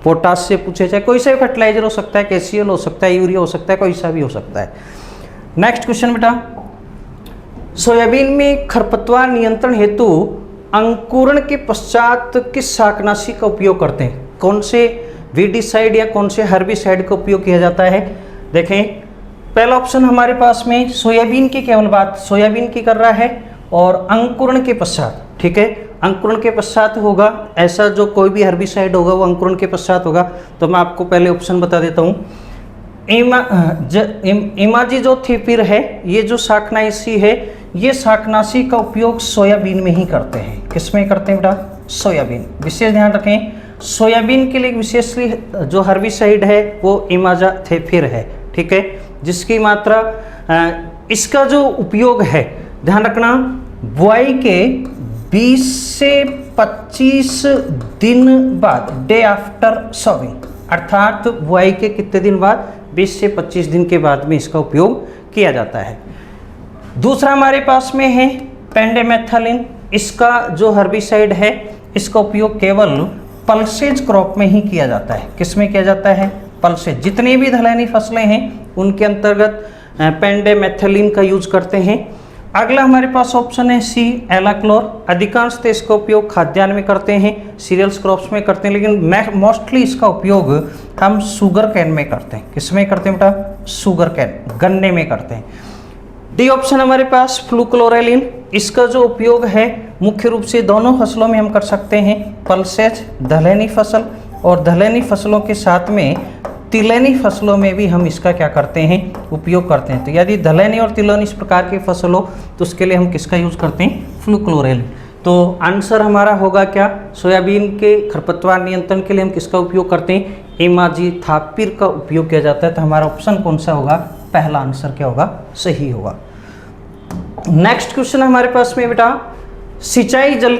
पोटास से पूछे, चाहे कोई सा फर्टिलाइजर हो सकता है, केसीएल हो सकता है, यूरिया हो सकता है, कोई सा भी हो सकता है। नेक्स्ट क्वेश्चन बेटा, सोयाबीन में खरपतवार नियंत्रण हेतु अंकुरण के पश्चात किस शाकनाशी का उपयोग करते हैं? कौन से वीडिसाइड या कौन से हर्बिसाइड का उपयोग किया जाता है? देखें, पहला ऑप्शन हमारे पास में सोयाबीन की केवल बात सोयाबीन की कर रहा है, और अंकुरण के पश्चात, ठीक है, अंकुरण के पश्चात होगा। ऐसा जो कोई भी हर्बिसाइड होगा वो अंकुरण के पश्चात होगा। तो मैं आपको पहले ऑप्शन बता देता हूँ। इमाजिजोथिपिर है, ये जो शाकनाशी है, ये शाकनाशी का उपयोग सोयाबीन में ही करते हैं। किस में करते हैं बेटा? सोयाबीन। विशेष ध्यान रखें, सोयाबीन के लिए विशेष जो हर्बिसाइड है वो इमाजिथेपिर है, ठीक है, जिसकी मात्रा इसका जो उपयोग है, ध्यान रखना, बुआई के 20 से 25 दिन बाद, डे आफ्टर सोविंग, अर्थात बुआई के कितने दिन बाद, 20 से 25 दिन के बाद में इसका उपयोग किया जाता है। दूसरा हमारे पास में है पेंडेमेथलिन। इसका जो हर्बिसाइड है इसका उपयोग केवल पल्सेज क्रॉप में ही किया जाता है। किस में किया जाता है? पल्सेज। जितनी भी दलहनी फसलें हैं उनके अंतर्गत पेंडेमेथलिन का यूज करते हैं। अगला हमारे पास ऑप्शन है सी, एलाक्लोर। अधिकांशतः इसका उपयोग खाद्यान्न में करते हैं, सीरियल्स क्रॉप्स में करते हैं, लेकिन मोस्टली इसका उपयोग हम शुगर कैन में करते हैं। किस में करते हैं बेटा? शुगर कैन, गन्ने में करते हैं। डी ऑप्शन हमारे पास फ्लूक्लोरेलिन। इसका जो उपयोग है मुख्य रूप से दोनों फसलों में हम कर सकते हैं, पल्सेज, दलहनी फसल, और दलहनी फसलों के साथ में तिलहनी फसलों में भी हम इसका क्या करते हैं? उपयोग करते हैं। तो यदि दलहनी और तिलहनी इस प्रकार की फसल हो तो उसके लिए हम किसका यूज करते हैं? फ्लूक्लोरेलिन। तो आंसर हमारा होगा क्या? सोयाबीन के खरपतवार नियंत्रण के लिए हम किसका उपयोग करते हैं? इमाजिथापिर का उपयोग किया जाता है। तो हमारा ऑप्शन कौन सा होगा? पहला आंसर क्या होगा? सही होगा। नेक्स्ट क्वेश्चन हमारे पास में बेटा, सिंचाई जल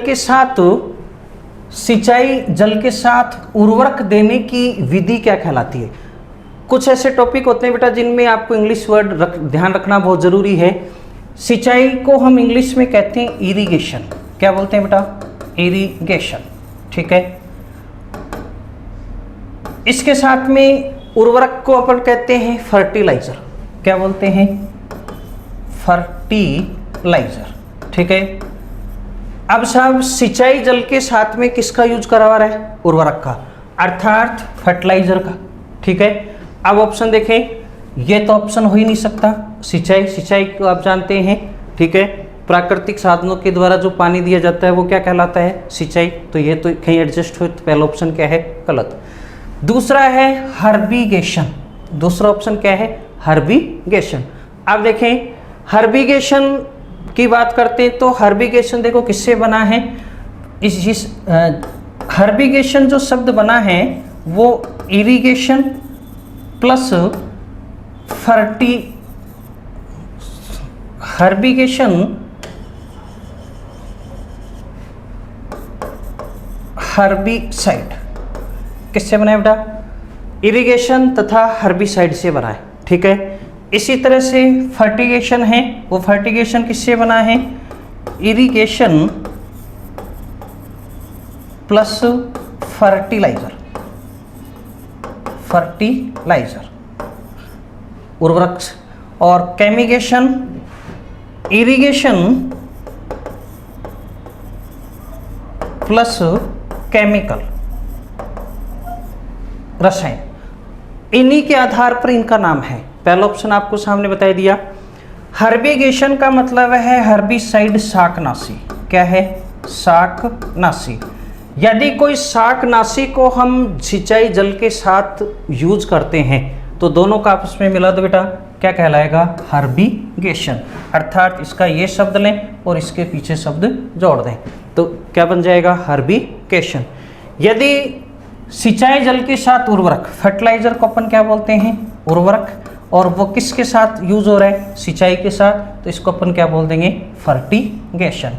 के साथ उर्वरक देने की विधि क्या कहलाती है? कुछ ऐसे टॉपिक होते हैं बेटा जिनमें आपको इंग्लिश वर्ड ध्यान रखना बहुत ज़रूरी है। सिंचाई को हम इंग्लिश में कहते हैं इरिगेशन। क्या बोलते हैं बेटा? इरिगेशन, ठीक है। इसके साथ में उर्वरक को अपन कहते हैं फर्टिलाइजर। क्या बोलते हैं? फर्टिलाइजर, ठीक है। अब साहब सिंचाई जल के साथ में किसका यूज करा रहा है? उर्वरक का, अर्थात फर्टिलाइजर का, ठीक है। अब ऑप्शन देखें, ये तो ऑप्शन हो ही नहीं सकता। सिंचाई को आप जानते हैं, ठीक है, प्राकृतिक साधनों के द्वारा जो पानी दिया जाता है वो क्या कहलाता है? सिंचाई। तो ये तो कहीं एडजस्ट हो, तो पहला ऑप्शन क्या है? गलत। दूसरा है हर्बिगेशन। दूसरा ऑप्शन क्या है? हर्बिगेशन। अब देखें, हर्बिगेशन की बात करते हैं तो हर्बिगेशन देखो किससे बना है? इस हर्बिगेशन जो शब्द बना है वो इरिगेशन प्लस हर्बिगेशन हर्बिसाइड किससे बना है बेटा? इरिगेशन तथा हर्बिसाइड से बना है, ठीक है। इसी तरह से फर्टिगेशन है, वो फर्टिगेशन किससे बना है? इरिगेशन प्लस फर्टिलाइजर, उर्वरक। और केमिगेशन इरिगेशन प्लस केमिकल, रसायन। इन्हीं के आधार पर इनका नाम है। पहला ऑप्शन आपको सामने बता दिया। हर्बिगेशन का मतलब है हर्बिसाइड, शाकनाशी। क्या है? शाकनाशी। यदि कोई शाकनाशी को हम सिंचाई जल के साथ यूज करते हैं तो दोनों का आपस में मिला दो बेटा, क्या कहलाएगा? हर्बिगेशन। अर्थात इसका ये शब्द लें और इसके पीछे शब्द जोड़ दें तो क्या बन जाएगा? हर्बिगेशन। यदि सिंचाई जल के साथ उर्वरक, फर्टिलाइजर को अपन क्या बोलते हैं? उर्वरक। और वो किसके साथ यूज हो रहा है? सिंचाई के साथ, तो इसको अपन क्या बोल देंगे? फर्टिगेशन।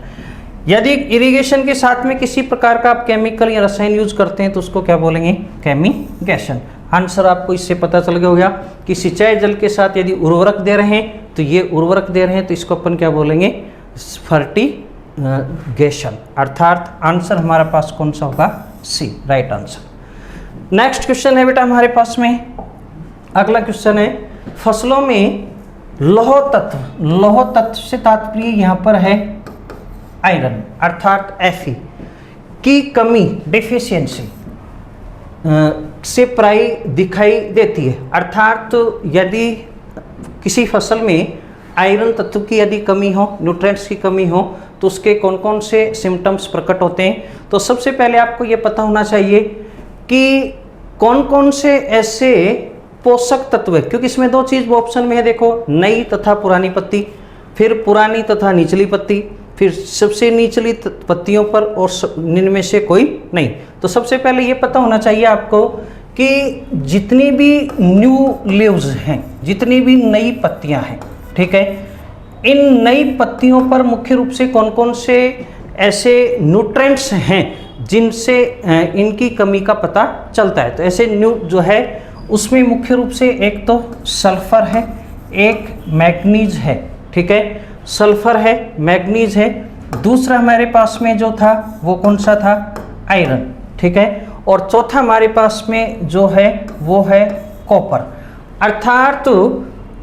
यदि इरिगेशन के साथ में किसी प्रकार का आप केमिकल या रसायन यूज करते हैं तो उसको क्या बोलेंगे? केमिगेशन। आंसर आपको इससे पता चल गया होगा कि सिंचाई जल के साथ यदि उर्वरक दे रहे हैं तो ये उर्वरक दे रहे हैं तो इसको अपन क्या बोलेंगे? फर्टिगेशन। अर्थात आंसर हमारे पास कौन सा होगा? सी, राइट आंसर। नेक्स्ट क्वेश्चन है बेटा हमारे पास में, अगला क्वेश्चन है फसलों में लौह तत्व से तात्पर्य यहाँ पर है आयरन अर्थात Fe की कमी, डिफिशियंसी से प्राय दिखाई देती है। अर्थात यदि किसी फसल में आयरन तत्व की यदि कमी हो, न्यूट्रिएंट्स की कमी हो तो उसके कौन कौन से सिम्टम्स प्रकट होते हैं। तो सबसे पहले आपको ये पता होना चाहिए कि कौन कौन से ऐसे पोषक तत्व है, क्योंकि इसमें दो चीज़ वो ऑप्शन में है, देखो, नई तथा पुरानी पत्ती, फिर पुरानी तथा निचली पत्ती, फिर सबसे निचली पत्तियों पर और इनमें से कोई नहीं। तो सबसे पहले ये पता होना चाहिए आपको कि जितनी भी न्यू लीव्स हैं, जितनी भी नई पत्तियां हैं, ठीक है, इन नई पत्तियों पर मुख्य रूप से कौन कौन से ऐसे न्यूट्रिएंट्स हैं जिनसे इनकी कमी का पता चलता है। तो ऐसे न्यू जो है उसमें मुख्य रूप से एक तो सल्फर है, एक मैग्नीज है, ठीक है, सल्फर है, मैग्नीज है। दूसरा हमारे पास में जो था वो कौन सा था? आयरन, ठीक है। और चौथा हमारे पास में जो है वो है कॉपर। अर्थात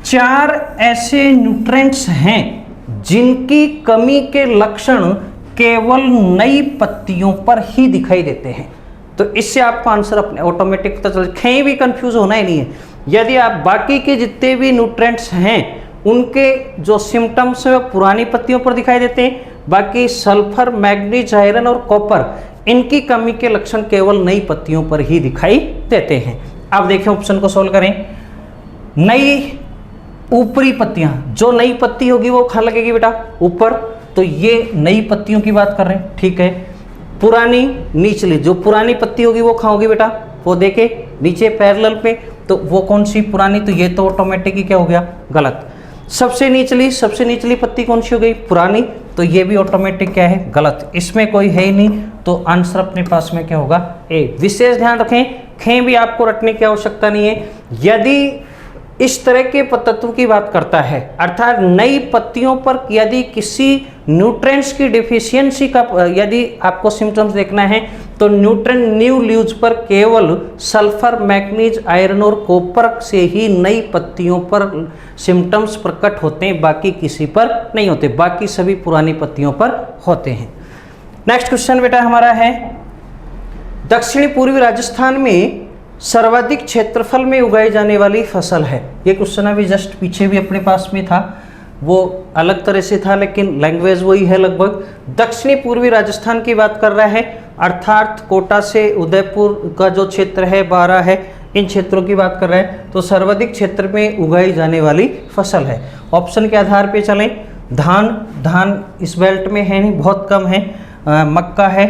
चार ऐसे न्यूट्रिएंट्स हैं जिनकी कमी के लक्षण केवल नई पत्तियों पर ही दिखाई देते हैं। तो इससे आपको आंसर अपने ऑटोमेटिक पता चल, कहीं भी कंफ्यूज होना ही नहीं है। यदि आप बाकी के जितने भी न्यूट्रिएंट्स हैं उनके जो सिम्टम्स है पुरानी पत्तियों पर दिखाई देते हैं, बाकी सल्फर, मैग्नीज, आयरन और कॉपर इनकी कमी के लक्षण केवल नई पत्तियों पर ही दिखाई देते हैं। अब देखें ऑप्शन को सोल्व करें। नई ऊपरी पत्तियां, जो नई पत्ती होगी वो कहाँ लगेगी बेटा? ऊपर, तो ये नई पत्तियों की बात कर रहे हैं, ठीक है। पुरानी निचली, जो पुरानी पत्ती होगी वो कहाँ होगी बेटा? वो देखे नीचे पैरेलल पे, तो वो कौन सी? पुरानी। तो ये तो ऑटोमेटिक ही क्या हो गया? गलत। सबसे निचली पत्ती कौन सी हो गई? पुरानी। तो ये भी ऑटोमेटिक क्या है? गलत। इसमें कोई है ही नहीं, तो आंसर अपने पास में क्या होगा? ए। विशेष ध्यान रखें, खें भी आपको रटने की आवश्यकता नहीं है। यदि इस तरह के तत्व की बात करता है, अर्थात नई पत्तियों पर यदि किसी न्यूट्रिएंट्स की डिफिशियंसी का यदि आपको सिम्टम्स देखना है तो न्यूट्रिएंट न्यू लीव्स पर केवल सल्फर, मैग्नीज, आयरन और कॉपर से ही नई पत्तियों पर सिम्टम्स प्रकट होते हैं, बाकी किसी पर नहीं होते, बाकी सभी पुरानी पत्तियों पर होते हैं। नेक्स्ट क्वेश्चन बेटा हमारा है, दक्षिणी पूर्वी राजस्थान में सर्वाधिक क्षेत्रफल में उगाई जाने वाली फसल है। ये क्वेश्चन अभी जस्ट पीछे भी अपने पास में था, वो अलग तरह से था लेकिन लैंग्वेज वही है लगभग। दक्षिणी पूर्वी राजस्थान की बात कर रहा है, अर्थात कोटा से उदयपुर का जो क्षेत्र है, बारां है, इन क्षेत्रों की बात कर रहा है। तो सर्वाधिक क्षेत्र में उगाई जाने वाली फसल है। ऑप्शन के आधार पे चलें, धान इस बेल्ट में है नहीं, बहुत कम है। मक्का है,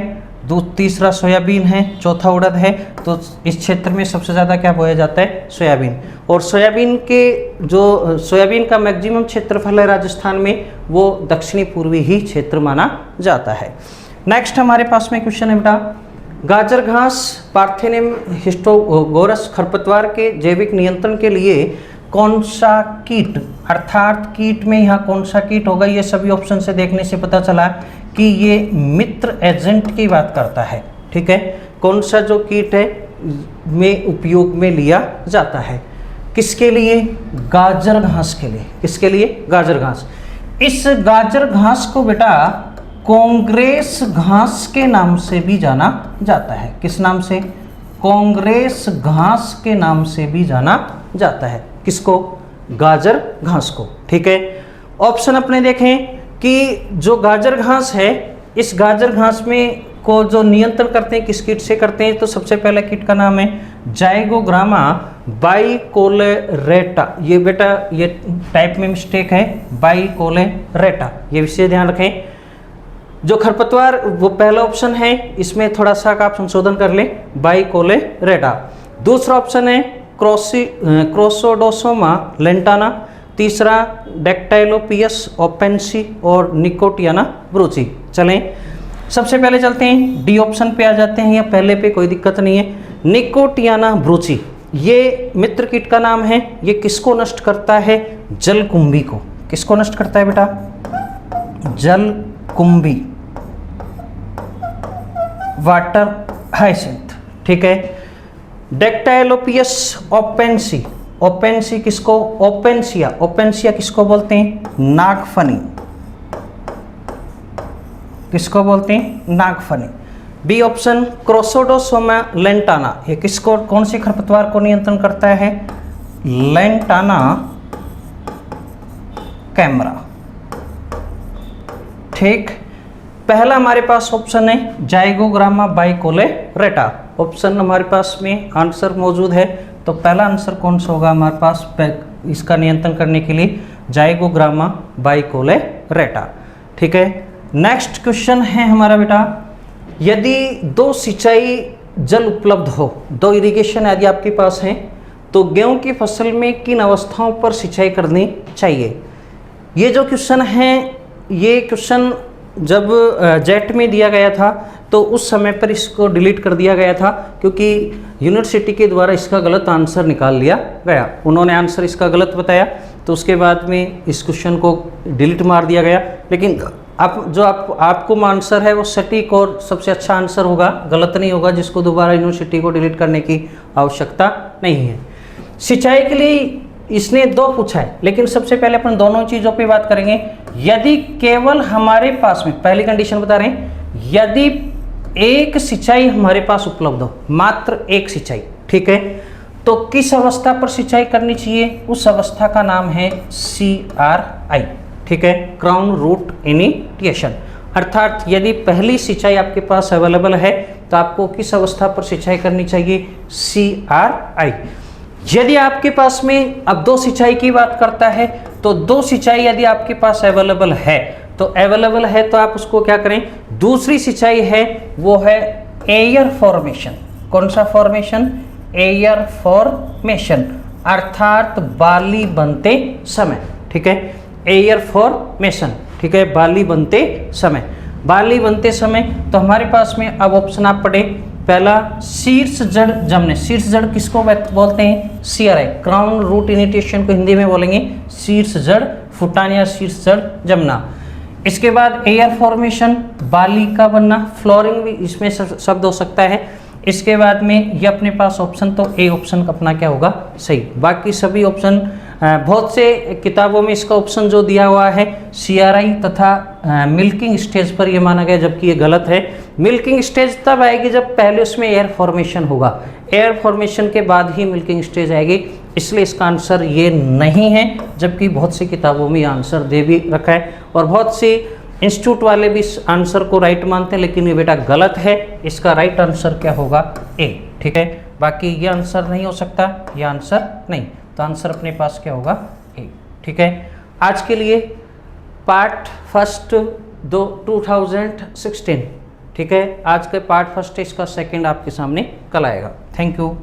तीसरा सोयाबीन है, चौथा उड़द है। तो इस क्षेत्र में सबसे ज़्यादा क्या बोया जाता है? सोयाबीन। और सोयाबीन का मैक्सिमम क्षेत्रफल है राजस्थान में, वो दक्षिणी पूर्वी ही क्षेत्र माना जाता है। नेक्स्ट हमारे पास में क्वेश्चन है बेटा, गाजर घास पार्थेनियम हिस्टोगोरस खरपतवार के जैविक नियंत्रण के लिए कौन सा कीट, अर्थात कीट में यहाँ कौन सा कीट होगा? ये सभी ऑप्शन से देखने से पता चला कि ये मित्र एजेंट की बात करता है। ठीक है, कौन सा जो कीट है में उपयोग में लिया जाता है, किसके लिए? गाजर घास के लिए। किसके लिए? गाजर घास। इस गाजर घास को बेटा कांग्रेस घास के नाम से भी जाना जाता है। किस नाम से? कांग्रेस घास के नाम से भी जाना जाता है। किसको? गाजर घास को। ठीक है, ऑप्शन अपने देखें कि जो गाजर घास है, इस गाजर घास में को जो नियंत्रण करते हैं किस कीट से करते हैं? तो सबसे पहला कीट का नाम है जाइगोग्रामा बाइकोलेरेटा। ये बेटा ये टाइप में मिस्टेक है, बाइकोलेरेटा, ये विषय ध्यान रखें। जो खरपतवार वो पहला ऑप्शन है, इसमें थोड़ा सा आप संशोधन कर लें, बाइकोलेरेटा। दूसरा ऑप्शन है क्रोसोडोसोमा लेंटाना। तीसरा डेक्टाइलोपियस ओपेंसी और निकोटियाना ब्रूची। चलें सबसे पहले चलते हैं डी ऑप्शन पे आ जाते हैं, या पहले पे कोई दिक्कत नहीं है। निकोटियाना ब्रूची ये मित्र कीट का नाम है। ये किसको नष्ट करता है? जलकुंभी को। किसको नष्ट करता है बेटा? जलकुंभी, वाटर हाइसिंथ। ठीक है, डेक्टाइलोपियस ओपेंसी, ओपेंसी किसको? ओपेंसिया, ओपेंसिया किसको बोलते हैं? नागफनी। किसको बोलते हैं? नागफनी। बी ऑप्शन क्रोसोडोसोमा लेंटाना, ये किसको, कौन सी खरपतवार को नियंत्रण करता है? Lantana camara. ठीक, पहला हमारे पास ऑप्शन है जाइगोग्रामा बाइकोलेरेटा। ऑप्शन हमारे पास में आंसर मौजूद है, तो पहला आंसर कौन सा होगा हमारे पास इसका नियंत्रण करने के लिए? जाइगोग्रामा बाइकोलेरेटा। ठीक है, नेक्स्ट क्वेश्चन है हमारा बेटा, यदि दो सिंचाई जल उपलब्ध हो, दो इरिगेशन यदि आपके पास हैं, तो गेहूं की फसल में किन अवस्थाओं पर सिंचाई करनी चाहिए? ये जो क्वेश्चन है, ये क्वेश्चन जब जेट में दिया गया था तो उस समय पर इसको डिलीट कर दिया गया था, क्योंकि यूनिवर्सिटी के द्वारा इसका गलत आंसर निकाल लिया गया। उन्होंने आंसर इसका गलत बताया, तो उसके बाद में इस क्वेश्चन को डिलीट मार दिया गया। लेकिन आपको आंसर है वो सटीक और सबसे अच्छा आंसर होगा, गलत नहीं होगा, जिसको दोबारा यूनिवर्सिटी को डिलीट करने की आवश्यकता नहीं है। सिंचाई के लिए इसने दो पूछा है, लेकिन सबसे पहले अपन दोनों चीज़ों पे बात करेंगे। यदि केवल हमारे पास में, पहली कंडीशन बता रहे हैं, यदि एक सिंचाई हमारे पास उपलब्ध हो, मात्र एक सिंचाई, ठीक है, तो किस अवस्था पर सिंचाई करनी चाहिए? उस अवस्था का नाम है CRI। ठीक है, क्राउन रूट इनिटिएशन। अर्थात यदि पहली सिंचाई आपके पास अवेलेबल है तो आपको किस अवस्था पर सिंचाई करनी चाहिए? CRI। यदि आपके पास में, अब दो सिंचाई की बात करता है, तो दो सिंचाई यदि आपके पास अवेलेबल है तो आप उसको क्या करें? दूसरी सिंचाई है वो है एयर फॉर्मेशन। कौन सा फॉर्मेशन? एयर फॉर्मेशन, अर्थात बाली बनते समय। ठीक है, एयर फॉर्मेशन। ठीक है, बाली बनते समय। बाली बनते समय तो हमारे पास में अब ऑप्शन आप पढ़े, पहला शीर्ष जड़ जमने। शीर्ष जड़ किसको बोलते हैं? CRI, क्राउन रूट इनिटिएशन को हिंदी में बोलेंगे शीर्ष जड़ फुटान या शीर्ष जड़ जमना। इसके बाद एयर फॉर्मेशन, बाली का बनना, फ्लोरिंग भी इसमें शब्द हो सकता है। इसके बाद में ये अपने पास ऑप्शन, तो ए ऑप्शन अपना क्या होगा? सही। बाकी सभी ऑप्शन, बहुत से किताबों में इसका ऑप्शन जो दिया हुआ है CRI तथा मिल्किंग स्टेज पर ये माना गया, जबकि ये गलत है। मिल्किंग स्टेज तब आएगी जब पहले उसमें एयर फॉर्मेशन होगा, एयर फॉर्मेशन के बाद ही मिल्किंग स्टेज आएगी, इसलिए इसका आंसर ये नहीं है, जबकि बहुत सी किताबों में आंसर दे भी रखा है और बहुत सी इंस्टीट्यूट वाले भी इस आंसर को राइट मानते हैं, लेकिन ये बेटा गलत है। इसका राइट आंसर क्या होगा? ए। ठीक है, बाकी ये आंसर नहीं हो सकता, ये आंसर नहीं, तो आंसर अपने पास क्या होगा? ए। ठीक है, आज के लिए पार्ट फर्स्ट 2016 ठीक है, आज के पार्ट फर्स्ट, इसका सेकंड आपके सामने कल आएगा। Thank you.